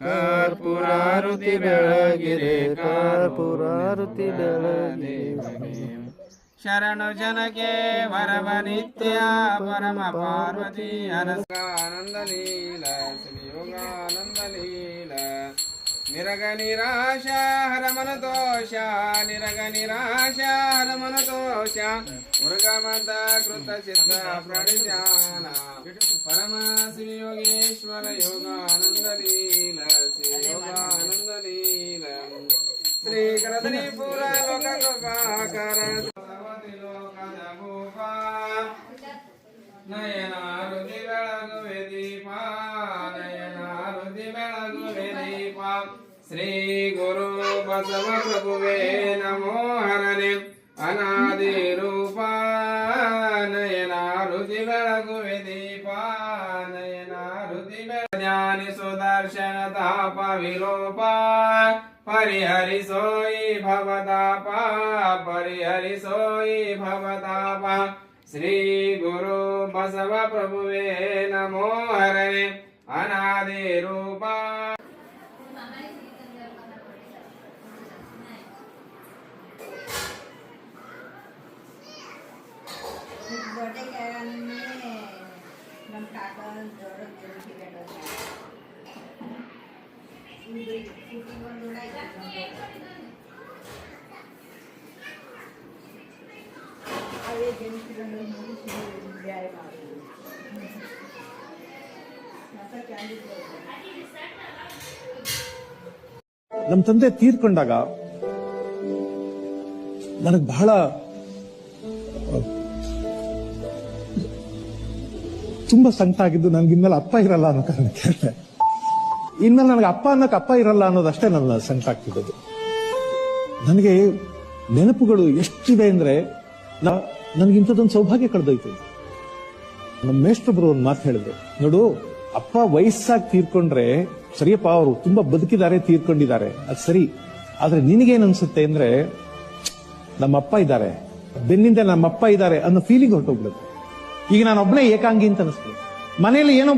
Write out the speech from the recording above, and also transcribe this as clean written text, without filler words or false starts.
ಕರ್ಪೂರಾರುತಿ ಬೆಳಗಿರೆ ಕರ್ಪೂರಾರುತಿ ಬೆಳಗಿರೆ ಶರಣು ಜನಕ್ಕೆ ವರವ ನಿತ್ಯ ಪರಮ ಪಾರ್ವತಿ ಆನಂದ ಲೀಲ ಶ್ರೀ ಯೋಗಾನಂದ ಲೀಲ ನಿರಗ ನಿರಾಶ ಹರ ಮನತೋಷ ನಿರಗ ನಿರಾಶ ಹರ ಮನತೋಷ ಮುರುಘಮಂತ ಕೃತ ಸಿದ್ಧ ಪ್ರಣಿಧ್ಯಾನ ಪರಮ ಶ್ರೀ ಯೋಗೇಶ್ವರ ಯೋಗಾನಂದ ಲೀಲ ಶ್ರೀ ಯೋಗಾನಂದ ಲೀಲ ಶ್ರೀ ಕರದನಿಪುರ ಲೋಕ ಗೋಪಾಕರ ಲೋಕದ ಭೂಪ ನಯನಾರುದಿ ಬೆಳಗುವೆ ದೀಪ ನಯನಾರುದಿ ಬೆಳಗುವೆ ದೀಪ ಶ್ರೀ ಗುರು ಬಸವ ಪ್ರಭುವೇ ನಮೋ ಹರನೆ ಅನಾದಿ ರೂಪ ನಯನಾರುದಿ ಬೆಳಗುವೆ ದೀಪ ನಯನಾರುದಿ ಜ್ಞಾನಿಸು ದರ್ಶನ ತಾಪ ವಿಲೋಪ ಪರಿಹರಿಸೋಯಿ ಭವತಾಪ ಪರಿಹರಿಸೋಯಿ ಭವತಾಪ ಶ್ರೀ ಗುರು ಬಸವ ಪ್ರಭುವೇ ನಮೋ ಹರನೆ ಅನಾದಿ ರೂಪ ನಮ್ಮ ಕಾಕ ಜೋರ ಅವೇ ಜನಿಸಿಕೊಂಡು ವ್ಯಾಯ ಮಾಡೋದು ನಮ್ಮ ತಂದೆ ತೀರ್ಕೊಂಡಾಗ ನನಗೆ ಬಹಳ ತುಂಬಾ ಸಂಕಟ ಆಗಿದ್ದು ನನಗೆ ಇನ್ಮೇಲೆ ಅಪ್ಪ ಇರಲ್ಲ ಅನ್ನೋ ಕಾರಣಕ್ಕೆ ಇನ್ಮೇಲೆ ನನಗೆ ಅಪ್ಪ ಅನ್ನೋಕೆ ಅಪ್ಪ ಇರಲ್ಲ ಅನ್ನೋದಷ್ಟೇ ನನ್ನ ಸಂಕಟ ಆಗ್ತಿದ್ದದ್ದು. ನನಗೆ ನೆನಪುಗಳು ಎಷ್ಟಿದೆ ಅಂದ್ರೆ ನನಗಿಂಥದ್ದೊಂದು ಸೌಭಾಗ್ಯ ಕಳೆದೋಯ್ತು. ನಮ್ಮ ಮೇಷ್ಟ್ರೊಬ್ರು ಒಂದು ಮಾತು ಹೇಳಿದ್ರು, ನೋಡು ಅಪ್ಪ ವಯಸ್ಸಾಗಿ ತೀರ್ಕೊಂಡ್ರೆ ಸರಿಯಪ್ಪ, ಅವರು ತುಂಬಾ ಬದುಕಿದ್ದಾರೆ, ತೀರ್ಕೊಂಡಿದ್ದಾರೆ, ಅದು ಸರಿ. ಆದ್ರೆ ನಿನಗೇನ್ ಅನ್ಸುತ್ತೆ ಅಂದ್ರೆ ನಮ್ಮಪ್ಪ ಇದ್ದಾರೆ, ಬೆನ್ನಿಂದ ನಮ್ಮಪ್ಪ ಇದ್ದಾರೆ ಅನ್ನೋ ಫೀಲಿಂಗ್ ಹೊರಟೋಗ್ಬಿಡುತ್ತೆ. ಈಗ ನಾನು ಒಬ್ಬನೇ ಏಕಾಂಗಿ ಅಂತ ಅನಿಸ್ತೀನಿ. ಮನೆಯಲ್ಲಿ ಏನೋ